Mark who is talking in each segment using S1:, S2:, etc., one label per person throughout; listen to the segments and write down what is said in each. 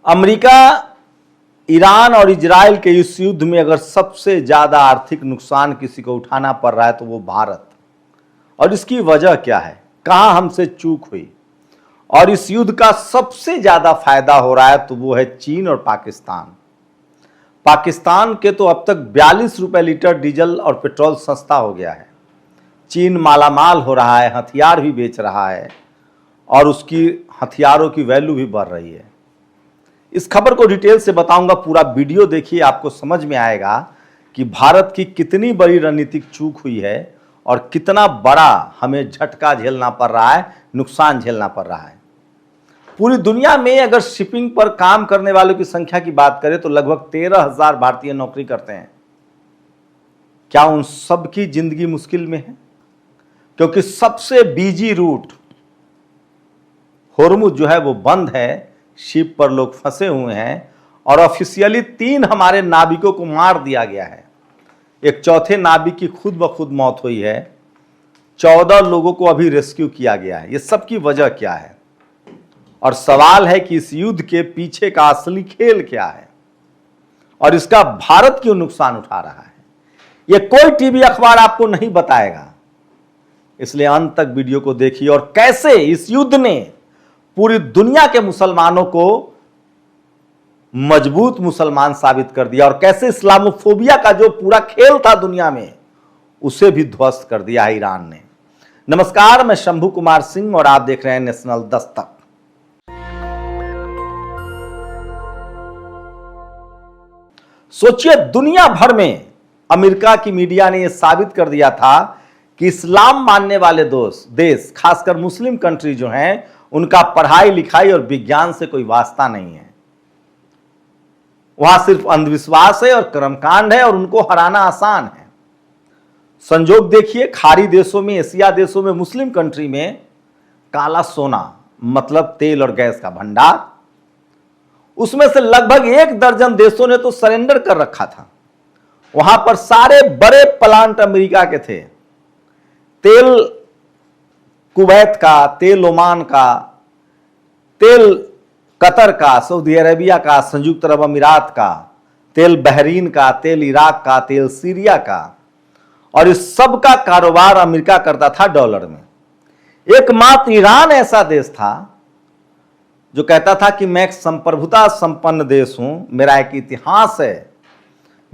S1: America, Iran और Israel के इस युद्ध में अगर सबसे ज्यादा आर्थिक नुकसान किसी को उठाना पड़ रहा है तो वो भारत। और इसकी वजह क्या है, कहां हमसे चूक हुई? और इस युद्ध का सबसे ज्यादा फायदा हो रहा है तो वो है चीन और पाकिस्तान। पाकिस्तान के तो अब तक 42 रुपए लीटर डीजल और पेट्रोल सस्ता हो गया है। चीन मालामाल हो रहा है, हथियार भी बेच रहा है और उसकी हथियारों की वैल्यू भी बढ़ रही है। इस खबर को डिटेल से बताऊंगा, पूरा वीडियो देखिए, आपको समझ में आएगा कि भारत की कितनी बड़ी रणनीतिक चूक हुई है और कितना बड़ा हमें झटका झेलना पड़ रहा है, नुकसान झेलना पड़ रहा है। पूरी दुनिया में अगर शिपिंग पर काम करने वालों की संख्या की बात करें तो लगभग 13,000 भारतीय नौकरी करते हैं। क्या उन सब की जिंदगी मुश्किल में है? क्योंकि सबसे बिजी रूट होर्मुज जो है वो बंद है, शिप पर लोग फंसे हुए हैं और ऑफिशियली 3 हमारे नाविकों को मार दिया गया है। एक चौथे नाविक की खुद ब खुद मौत हुई है। 14 लोगों को अभी रेस्क्यू किया गया है। ये सब की वजह क्या है? और सवाल है कि इस युद्ध के पीछे का असली खेल क्या है और इसका भारत क्यों नुकसान उठा रहा है? ये कोई टीवी अखबार आपको नहीं बताएगा। इसलिए अंत तक वीडियो को देखिए और कैसे इस युद्ध ने पूरी दुनिया के मुसलमानों को मजबूत मुसलमान साबित कर दिया और कैसे इस्लामोफोबिया का जो पूरा खेल था दुनिया में, उसे भी ध्वस्त कर दिया है ईरान ने। नमस्कार, मैं शंभू कुमार सिंह और आप देख रहे हैं नेशनल दस्तक। सोचिए, दुनिया भर में अमेरिका की मीडिया ने यह साबित कर दिया था कि इस्लाम मानने वाले देश, खासकर मुस्लिम कंट्री जो हैं, उनका पढ़ाई लिखाई और विज्ञान से कोई वास्ता नहीं है। वहां सिर्फ अंधविश्वास है और कर्मकांड है और उनको हराना आसान है। संजोग देखिए, खाड़ी देशों में, एशिया देशों में, मुस्लिम कंट्री में काला सोना मतलब तेल और गैस का भंडार, उसमें से लगभग 1 दर्जन देशों ने तो सरेंडर कर रखा था। वहां पर सारे बड़े प्लांट अमेरिका के थे। तेल कुवैत का, तेल ओमान का, तेल कतर का, सऊदी अरेबिया का, संयुक्त अरब अमीरात का, तेल बहरीन का, तेल इराक का, तेल सीरिया का, और इस सब का कारोबार अमेरिका करता था डॉलर में। एकमात्र ईरान ऐसा देश था जो कहता था कि मैं एक संप्रभुता संपन्न देश हूं, मेरा एक इतिहास है,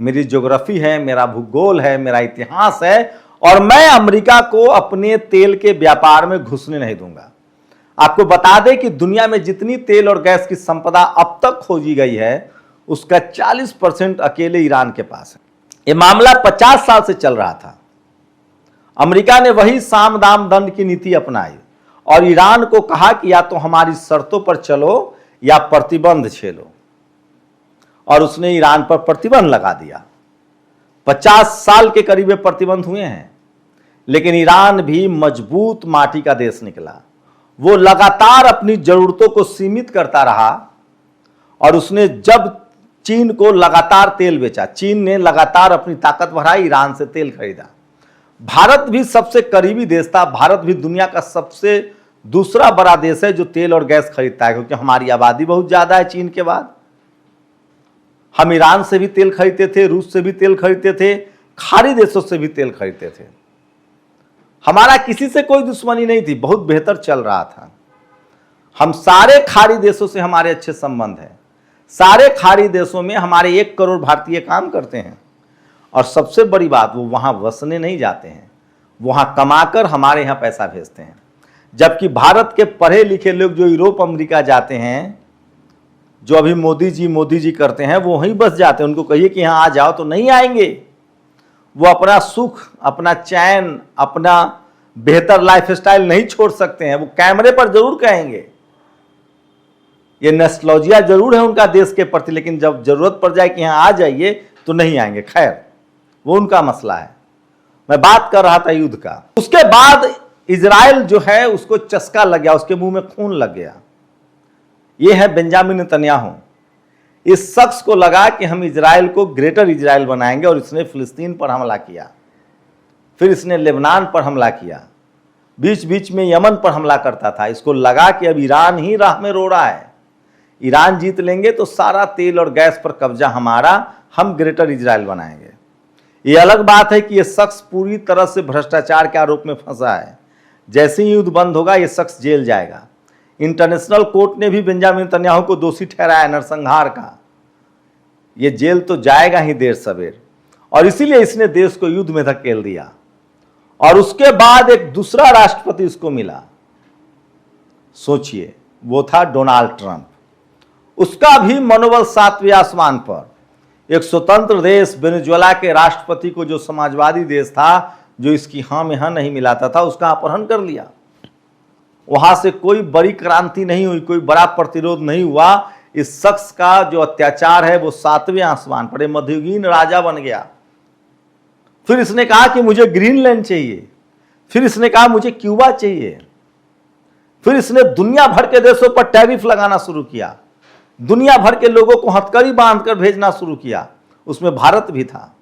S1: मेरी ज्योग्राफी है, मेरा भूगोल है, मेरा इतिहास है और मैं अमेरिका को अपने तेल के व्यापार में घुसने नहीं दूंगा। आपको बता दें कि दुनिया में जितनी तेल और गैस की संपदा अब तक खोजी गई है उसका 40% अकेले ईरान के पास है। यह मामला 50 साल से चल रहा था। अमेरिका ने वही साम दाम दंड की नीति अपनाई और ईरान को कहा कि या तो हमारी शर्तों पर चलो या प्रतिबंध झेलो, और उसने ईरान पर प्रतिबंध लगा दिया। 50 साल के करीब प्रतिबंध हुए हैं, लेकिन ईरान भी मजबूत माटी का देश निकला। वो लगातार अपनी जरूरतों को सीमित करता रहा और उसने जब चीन को लगातार तेल बेचा, चीन ने लगातार अपनी ताकत बढ़ाई, ईरान से तेल खरीदा। भारत भी सबसे करीबी देश था। भारत भी दुनिया का सबसे दूसरा बड़ा देश है जो तेल और गैस खरीदता है, क्योंकि हमारी आबादी बहुत ज्यादा है चीन के बाद। हम ईरान से भी तेल खरीदते थे, रूस से भी तेल खरीदते थे, खाड़ी देशों से भी तेल खरीदते थे। हमारा किसी से कोई दुश्मनी नहीं थी, बहुत बेहतर चल रहा था। हम सारे खाड़ी देशों से हमारे अच्छे संबंध हैं। सारे खाड़ी देशों में हमारे 1 करोड़ भारतीय काम करते हैं और सबसे बड़ी बात, वो वहां बसने नहीं जाते हैं, वहां कमाकर हमारे यहां पैसा भेजते हैं। जबकि भारत के पढ़े लिखे लोग जो यूरोप अमेरिका जाते हैं, जो अभी मोदी जी करते हैं, वो वहीं बस जाते हैं। उनको कहिए कि यहां आ जाओ तो नहीं आएंगे। वो अपना सुख, अपना चैन, अपना बेहतर लाइफस्टाइल नहीं छोड़ सकते हैं। वो कैमरे पर जरूर कहेंगे, ये नॉस्टैल्जिया जरूर है उनका देश के प्रति, लेकिन जब जरूरत पड़ जाए कि यहां आ जाइए तो नहीं आएंगे। खैर, वो उनका मसला है। मैं बात कर रहा था युद्ध का। उसके बाद इजराइल जो है उसको चस्का लग गया, उसके मुंह में खून लग गया। ये है बेंजामिन नेतन्याहू। इस शख्स को लगा कि हम इजराइल को ग्रेटर इजराइल बनाएंगे और इसने फिलिस्तीन पर हमला किया, फिर इसने लेबनान पर हमला किया, बीच बीच में यमन पर हमला करता था। इसको लगा कि अब ईरान ही राह में रो रहा है, ईरान जीत लेंगे तो सारा तेल और गैस पर कब्जा हमारा, हम ग्रेटर इजराइल बनाएंगे। ये अलग बात है कि ये शख्स पूरी तरह से भ्रष्टाचार के आरोप में फंसा है। जैसे ही युद्ध बंद होगा ये शख्स जेल जाएगा। इंटरनेशनल कोर्ट ने भी बेंजामिन नेतन्याहू को दोषी ठहराया नरसंहार का। ये जेल तो जाएगा ही देर सवेर, और इसीलिए इसने देश को युद्ध में धकेल दिया। और उसके बाद एक दूसरा राष्ट्रपति उसको मिला, सोचिए, वो था डोनाल्ड ट्रंप। उसका भी मनोबल 7वें आसमान पर। एक स्वतंत्र देश वेनेजुएला के राष्ट्रपति को, जो समाजवादी देश था, जो इसकी हाँ में हाँ नहीं मिलाता था, उसका अपहरण कर लिया। वहां से कोई बड़ी क्रांति नहीं हुई, कोई बड़ा प्रतिरोध नहीं हुआ। इस शख्स का जो अत्याचार है वो 7वें आसमान पर, मध्ययुगीन राजा बन गया। फिर इसने कहा कि मुझे ग्रीनलैंड चाहिए, फिर इसने कहा मुझे क्यूबा चाहिए, फिर इसने दुनिया भर के देशों पर टैरिफ लगाना शुरू किया, दुनिया भर के लोगों को हथकड़ी बांधकर भेजना शुरू किया। उसमें भारत भी था,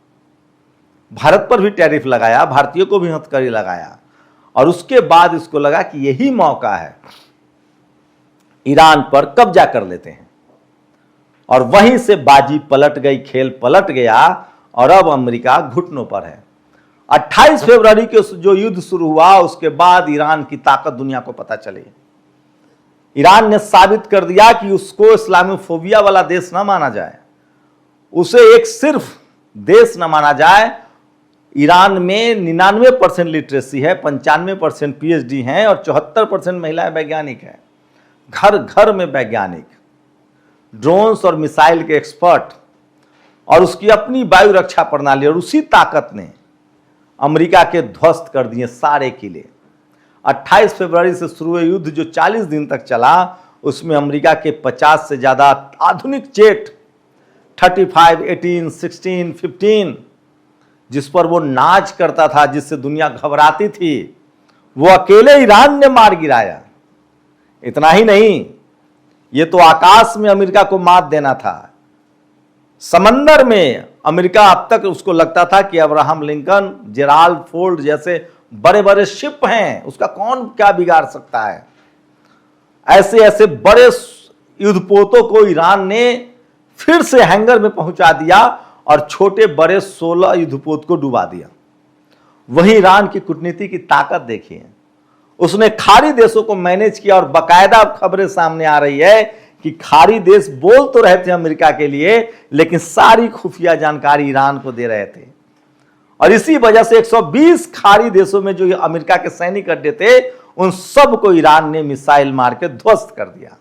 S1: भारत पर भी टैरिफ लगाया, भारतीयों को भी हथकड़ी लगाया। और उसके बाद इसको लगा कि यही मौका है, ईरान पर कब्जा कर लेते हैं। और वहीं से बाजी पलट गई, खेल पलट गया, और अब अमेरिका घुटनों पर है। 28 फरवरी के जो युद्ध शुरू हुआ, उसके बाद ईरान की ताकत दुनिया को पता चली। ईरान ने साबित कर दिया कि उसको इस्लामोफोबिया वाला देश ना माना जाए, उसे एक सिर्फ देश न माना जाए। ईरान में 99% लिटरेसी है, 95% PhD हैं, और 74% महिलाएं वैज्ञानिक हैं। घर घर में वैज्ञानिक, ड्रोन्स और मिसाइल के एक्सपर्ट, और उसकी अपनी वायु रक्षा प्रणाली। और उसी ताकत ने अमेरिका के ध्वस्त कर दिए सारे किले। 28 फरवरी से शुरू हुए युद्ध जो 40 दिन तक चला, उसमें अमेरिका के 50 से ज्यादा आधुनिक जेट, 35, 18, 16, 15, जिस पर वो नाच करता था, जिससे दुनिया घबराती थी, वो अकेले ईरान ने मार गिराया। इतना ही नहीं, ये तो आकाश में अमेरिका को मात देना था। समंदर में अमेरिका, अब तक उसको लगता था कि अब्राहम लिंकन, जेराल्ड फोर्ड जैसे बड़े बड़े शिप हैं, उसका कौन क्या बिगाड़ सकता है। ऐसे ऐसे बड़े युद्धपोतों को ईरान ने फिर से हैंगर में पहुंचा दिया, और छोटे बड़े 16 युद्धपोत को डुबा दिया। वही ईरान की कूटनीति की ताकत देखिए, उसने खाड़ी देशों को मैनेज किया। और बाकायदा खबरें सामने आ रही है कि खाड़ी देश बोल तो रहे थे अमेरिका के लिए, लेकिन सारी खुफिया जानकारी ईरान को दे रहे थे। और इसी वजह से 120 खाड़ी देशों में जो अमेरिका के सैनिक अड्डे थे, उन सब को ईरान ने मिसाइल मार के ध्वस्त कर दिया।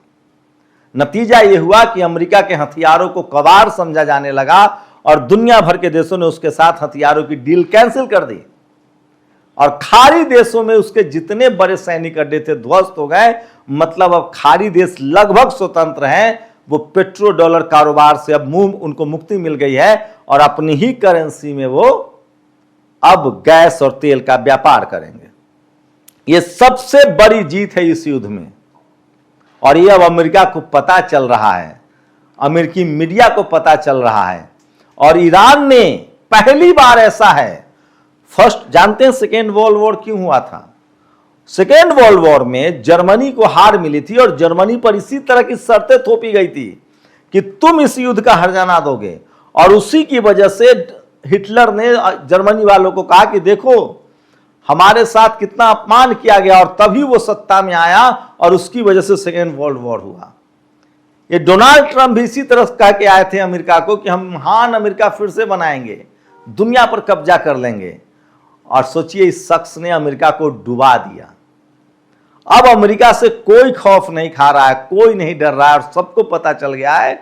S1: नतीजा यह हुआ कि अमेरिका के हथियारों को कबाड़ समझा जाने लगा, और दुनिया भर के देशों ने उसके साथ हथियारों की डील कैंसिल कर दी। और खाड़ी देशों में उसके जितने बड़े सैनिक अड्डे थे ध्वस्त हो गए। मतलब अब खाड़ी देश लगभग स्वतंत्र हैं, वो पेट्रो डॉलर कारोबार से अब उनको मुक्ति मिल गई है, और अपनी ही करेंसी में वो अब गैस और तेल का व्यापार करेंगे। ये सबसे बड़ी जीत है इस युद्ध में, और ये अब अमेरिका को पता चल रहा है, अमेरिकी मीडिया को पता चल रहा है। और ईरान ने पहली बार, ऐसा है, फर्स्ट, जानते हैं सेकेंड वर्ल्ड वॉर क्यों हुआ था? सेकेंड वर्ल्ड वॉर में जर्मनी को हार मिली थी, और जर्मनी पर इसी तरह की शर्तें थोपी गई थी कि तुम इस युद्ध का हर्जाना दोगे। और उसी की वजह से हिटलर ने जर्मनी वालों को कहा कि देखो हमारे साथ कितना अपमान किया गया, और तभी वो सत्ता में आया, और उसकी वजह से सेकेंड वर्ल्ड वॉर हुआ। ये डोनाल्ड ट्रंप भी इसी तरह कह के आए थे अमेरिका को कि हम महान अमेरिका फिर से बनाएंगे, दुनिया पर कब्जा कर लेंगे। और सोचिए, इस शख्स ने अमेरिका को डुबा दिया। अब अमेरिका से कोई खौफ नहीं खा रहा है, कोई नहीं डर रहा है, और सबको पता चल गया है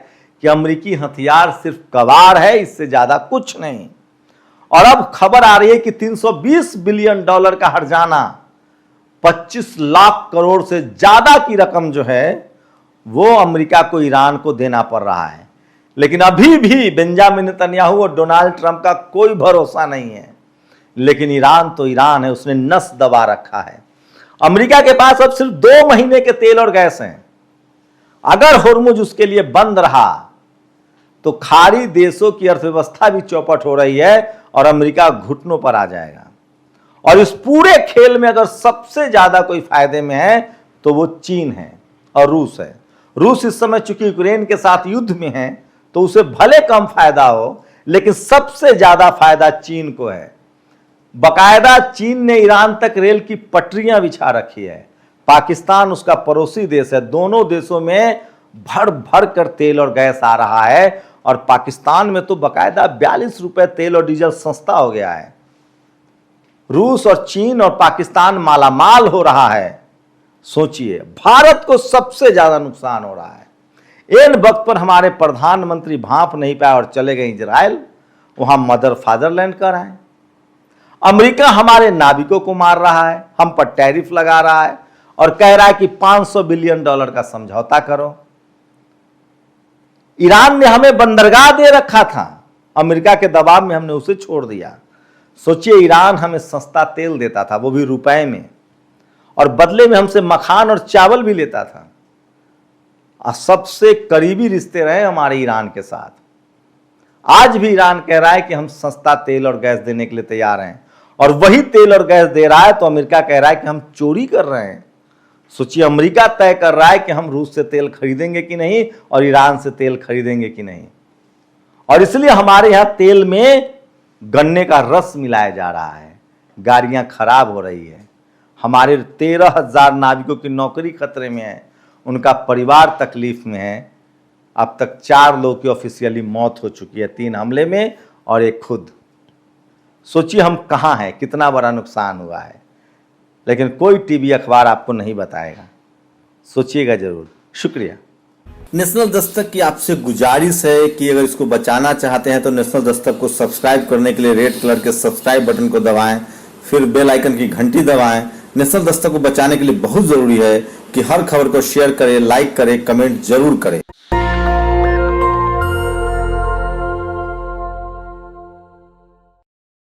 S1: कि अमेरिकी हथियार सिर्फ कबाड़ है, इससे ज्यादा कुछ नहीं। और अब खबर आ रही है कि $320 बिलियन का हर्जाना, 25 लाख करोड़ से ज्यादा की रकम जो है वो अमेरिका को, ईरान को देना पड़ रहा है। लेकिन अभी भी बेंजामिन नेतन्याहू और डोनाल्ड ट्रंप का कोई भरोसा नहीं है। लेकिन ईरान तो ईरान है, उसने नस दबा रखा है। अमेरिका के पास अब सिर्फ 2 महीने के तेल और गैस हैं। अगर होर्मुज उसके लिए बंद रहा तो खाड़ी देशों की अर्थव्यवस्था भी चौपट हो रही है, और अमेरिका घुटनों पर आ जाएगा। और इस पूरे खेल में अगर सबसे ज्यादा कोई फायदे में है तो वो चीन है और रूस है। रूस इस समय चूंकि यूक्रेन के साथ युद्ध में है तो उसे भले कम फायदा हो, लेकिन सबसे ज्यादा फायदा चीन को है। बकायदा चीन ने ईरान तक रेल की पटरियां बिछा रखी है। पाकिस्तान उसका पड़ोसी देश है। दोनों देशों में भर भर कर तेल और गैस आ रहा है और पाकिस्तान में तो बकायदा 42 रुपए तेल और डीजल सस्ता हो गया है। रूस और चीन और पाकिस्तान मालामाल हो रहा है। सोचिए, भारत को सबसे ज्यादा नुकसान हो रहा है। इन वक्त पर हमारे प्रधानमंत्री भांप नहीं पाए और चले गए इजराइल, वहां मदर फादरलैंड कर आए। अमेरिका हमारे नाविकों को मार रहा है, हम पर टैरिफ लगा रहा है और कह रहा है कि $500 बिलियन का समझौता करो। ईरान ने हमें बंदरगाह दे रखा था, अमेरिका के दबाव में हमने उसे छोड़ दिया। सोचिए, ईरान हमें सस्ता तेल देता था, वो भी रुपए में, और बदले में हमसे मखान और चावल भी लेता था। सबसे करीबी रिश्ते रहे हमारे ईरान के साथ। आज भी ईरान कह रहा है कि हम सस्ता तेल और गैस देने के लिए तैयार हैं, और वही तेल और गैस दे रहा है तो अमेरिका कह रहा है कि हम चोरी कर रहे हैं। सोचिए, अमेरिका तय कर रहा है कि हम रूस से तेल खरीदेंगे कि नहीं और ईरान से तेल खरीदेंगे कि नहीं। और इसलिए हमारे यहां तेल में गन्ने का रस मिलाया जा रहा है, गाड़ियां खराब हो रही है, हमारे 13,000 नाविकों की नौकरी खतरे में है, उनका परिवार तकलीफ में है। अब तक 4 लोगों की ऑफिशियली मौत हो चुकी है, 3 हमले में और 1 खुद। सोचिए हम कहाँ हैं, कितना बड़ा नुकसान हुआ है, लेकिन कोई टीवी अखबार आपको नहीं बताएगा। सोचिएगा जरूर। शुक्रिया। नेशनल दस्तक की आपसे गुजारिश है कि अगर इसको बचाना चाहते हैं तो नेशनल दस्तक को सब्सक्राइब करने के लिए रेड कलर के सब्सक्राइब बटन को दबाएं, फिर बेल आइकन की घंटी दबाएं। नेशनल दस्तक को बचाने के लिए बहुत जरूरी है कि हर खबर को शेयर करें, लाइक करें, कमेंट जरूर करें।